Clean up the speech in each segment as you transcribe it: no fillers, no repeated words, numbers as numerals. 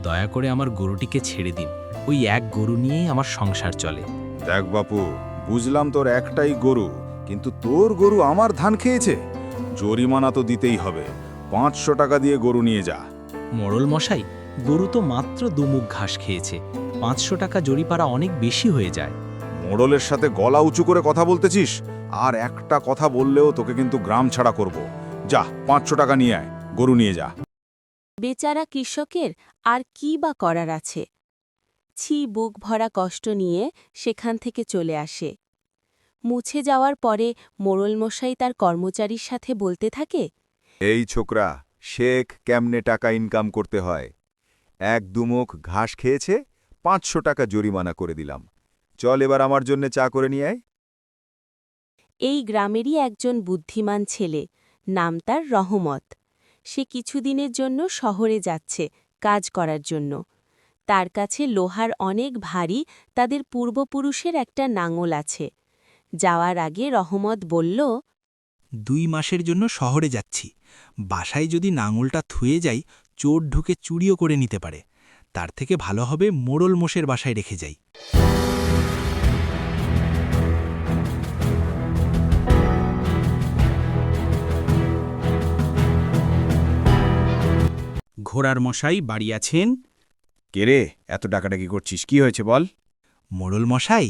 দয়া করে আমার গরুটিকে ছেড়ে দিন। ওই এক গরু নিয়েই আমার সংসার চলে। দেখ বাপু, বুঝলাম তোর একটাই গরু, কিন্তু তোর গরু আমার ধান খেয়েছে, জরিমানা তো দিতেই হবে। 500 টাকা দিয়ে গরু নিয়ে যা। মোড়ল মশাই, গরু তো মাত্র দুমুখ ঘাস খেয়েছে, 500 টাকা জরিপারা অনেক বেশি হয়ে যায়। মোড়লের সাথে গলা উঁচু করে কথা বলতেছিস? আর একটা কথা বললেও তোকে কিন্তু গ্রাম ছাড়া করব। যা, 500 টাকা নিয়ে আয়, গরু নিয়ে যা। বেচারা কৃষকের আর কি বা করার আছে। ছি বুক ভরা কষ্ট নিয়ে সেখান থেকে চলে আসে। মুছে যাওয়ার পরে মোড়লমশাই তার কর্মচারীর সাথে বলতে থাকে, এই ছোকরা, শেখ কেমনে টাকা ইনকাম করতে হয়। এক দুমুখ ঘাস খেয়েছে, 500 টাকা জরিমানা করে দিলাম। চল এবার আমার জন্য চা করে নিয়ে আয়। এই গ্রামেরই একজন বুদ্ধিমান ছেলে, নাম তার রহমত। সে কিছুদিনের জন্য শহরে যাচ্ছে কাজ করার জন্য। তার কাছে লোহার অনেক ভারী তাদের পূর্বপুরুষের একটা নাঙল আছে। যাওয়ার আগে রহমত বলল, 2 মাসের জন্য শহরে যাচ্ছি। বাসায় যদি নাঙলটা থুয়ে যাই, চোর ঢুকে চুরিও করে নিতে পারে। তার থেকে ভালো হবে মোড়ল মোষের বাসায় রেখে যাই। ঘোড়ার মশাই বাড়ি আছেন? কে রে, এত ডাকাডাকি করছিস? কি হয়েছে বল। মোড়ল মশাই,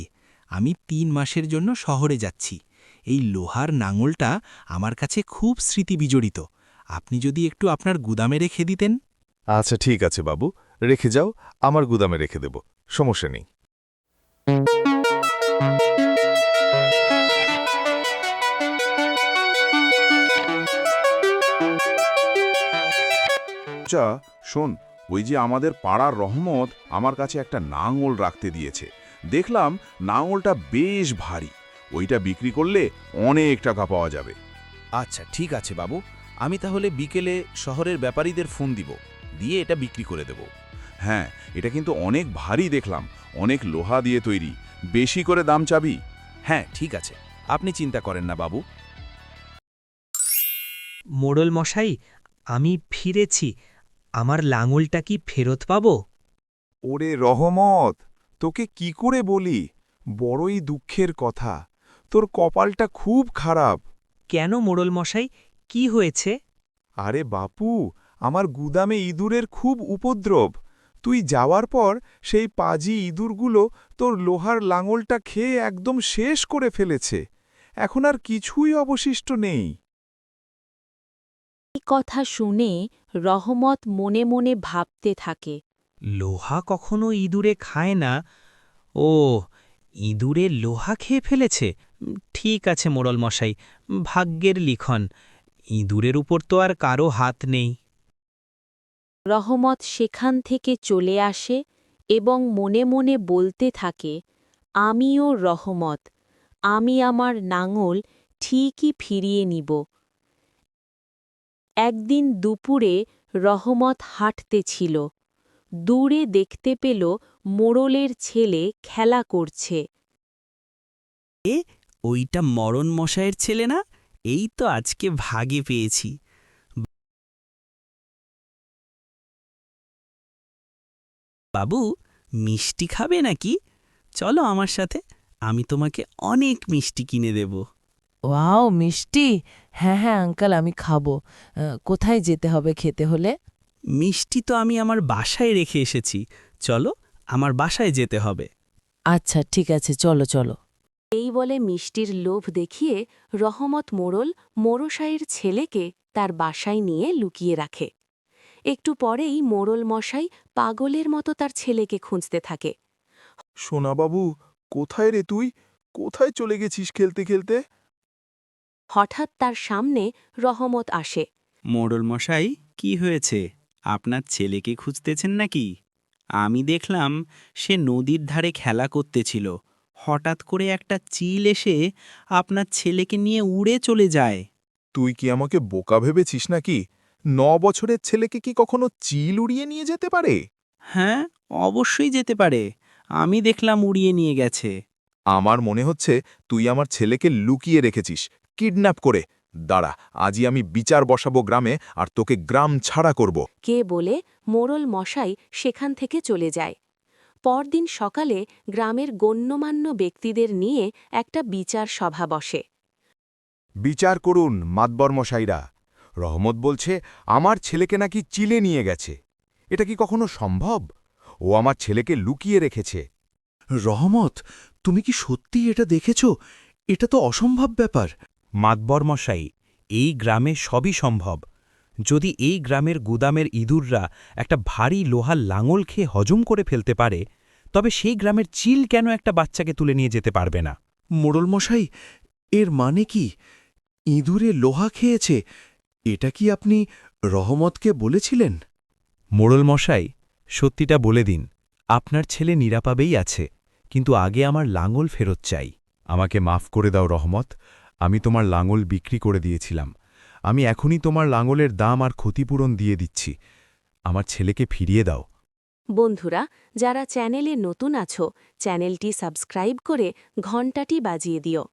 আমি 3 মাসের জন্য শহরে যাচ্ছি। এই লোহার নাঙলটা আমার কাছে খুব স্মৃতিবিজড়িত। আপনি যদি একটু আপনার গুদামে রেখে দিতেন। আচ্ছা ঠিক আছে বাবু, রেখে যাও, আমার গুদামে রেখে দেব, সমস্যা নেই। আচ্ছা শোন, ওই যে আমাদের পাড়ার রহমত আমার কাছে একটা নাঙল রাখতে দিয়েছে। দেখলাম নাঙলটা বেশ ভারী, ওইটা বিক্রি করলে অনেক টাকা পাওয়া যাবে। আচ্ছা ঠিক আছে বাবু, আমি তাহলে বিকেলে শহরের ব্যাপারীদের ফোন দিব, দিয়ে এটা বিক্রি করে দেব। হ্যাঁ, এটা কিন্তু অনেক ভারী দেখলাম, অনেক লোহা দিয়ে তৈরি। বেশি করে দাম চাবি? হ্যাঁ ঠিক আছে, আপনি চিন্তা করেন না বাবু। মোড়ল মশাই, আমি ফিরেছি। আমার লাঙলটা কি ফেরত পাব? ওরে রহমত, তোকে কি করে বলি, বড়ই দুঃখের কথা। তোর কপালটা খুব খারাপ। কেন মোড়ল মশাই, কি হয়েছে? আরে বাপু, আমার গুদামে ইঁদুরের খুব উপদ্রব। তুই যাওয়ার পর সেই পাজি ইঁদুরগুলো তোর লোহার লাঙলটা খেয়ে একদম শেষ করে ফেলেছে। এখন আর কিছুই অবশিষ্ট নেই। এই কথা শুনে রহমত মনে মনে ভাবতে থাকে, লোহা কখনো ইঁদুরে খায় না। ও, ইঁদুরে লোহা খেয়ে ফেলেছে। ঠিক আছে মোড়ল মশাই, ভাগ্যের লিখন। ইঁদুরের উপর তো আর কারো হাত নেই। রহমত সেখান থেকে চলে আসে এবং মনে মনে বলতে থাকে, আমিও রহমত, আমি আমার নাঙল ঠিকই ফিরিয়ে নিব। একদিন দুপুরে রহমত হাঁটতেছিল। দূরে দেখতে পেল মোড়লের ছেলে খেলা করছে। ওইটা মরণ মশাইয়ের ছেলে না? এই তো আজকে ভাগে পেয়েছি। বাবু, মিষ্টি খাবে নাকি? চলো আমার সাথে, আমি তোমাকে অনেক মিষ্টি কিনে দেব। ওয়াও, মিষ্টি! হ্যাঁ হ্যাঁ আঙ্কেল, আমি খাবো। কোথায় যেতে হবে খেতে হলে? মিষ্টি তো আমি আমার বাসায় রেখে এসেছি। চলো, আমার বাসায় যেতে হবে। আচ্ছা ঠিক আছে, চলো চলো। এই বলে মিষ্টির লোভ দেখিয়ে রহমত মোড়ল মোড়শাইয়ের ছেলেকে তার বাসায় নিয়ে লুকিয়ে রাখে। একটু পরেই মোড়ল মশাই পাগলের মতো তার ছেলেকে খুঁজতে থাকে। সোনাবাবু, কোথায় রে তুই? কোথায় চলে গেছিস খেলতে খেলতে? হঠাৎ তার সামনে রহমত আসে। মোড়ল মশাই, কি হয়েছে? আপনার ছেলেকে খুঁজতেছেন নাকি? আমি দেখলাম সে নদীর ধারে খেলা করতেছিল। হঠাৎ করে একটা চিল এসে আপনার ছেলেকে নিয়ে উড়ে চলে যায়। তুই কি আমাকে বোকা ভেবেছিস নাকি? 9 বছরের ছেলেকে কি কখনো চিল উড়িয়ে নিয়ে যেতে পারে? হ্যাঁ, অবশ্যই যেতে পারে। আমি দেখলাম উড়িয়ে নিয়ে গেছে। আমার মনে হচ্ছে তুই আমার ছেলেকে লুকিয়ে রেখেছিস, কিডন্যাপ করে। দাঁড়া, আজই আমি বিচার বসাবো গ্রামে আর তোকে গ্রাম ছাড়া করব। কে বলে মোড়ল মশাই সেখান থেকে চলে যায়। পরদিন সকালে গ্রামের গণ্যমান্য ব্যক্তিদের নিয়ে একটা বিচার সভা বসে। বিচার করুন মাতবর মশাইরা। রহমত বলছে আমার ছেলেকে নাকি চিলে নিয়ে গেছে। এটা কি কখনো সম্ভব? ও আমার ছেলেকে লুকিয়ে রেখেছে। রহমত, তুমি কি সত্যি এটা দেখেছ? এটা তো অসম্ভব ব্যাপার। মাতবর মশাই, এই গ্রামে সবই সম্ভব। যদি এই গ্রামের গুদামের ইঁদুররা একটা ভারী লোহার লাঙল খেয়ে হজম করে ফেলতে পারে, তবে সেই গ্রামের চিল কেন একটা বাচ্চাকে তুলে নিয়ে যেতে পারবে না? মোড়ল মশাই, এর মানে কি ইঁদুরে লোহা খেয়েছে? এটা কি আপনি রহমতকে বলেছিলেন? মোড়ল মশাই, সত্যিটা বলে দিন। আপনার ছেলে নিরাপদেই আছে, কিন্তু আগে আমার লাঙল ফেরত চাই। আমাকে মাফ করে দাও রহমত, আমি তোমার লাঙল বিক্রি করে দিয়েছিলাম। আমি এখনই তোমার লাঙলের দাম আর ক্ষতিপূরণ দিয়ে দিচ্ছি। আমার ছেলেকে ফিরিয়ে দাও। বন্ধুরা, যারা চ্যানেলে নতুন আছো, চ্যানেলটি সাবস্ক্রাইব করে ঘণ্টাটি বাজিয়ে দিও।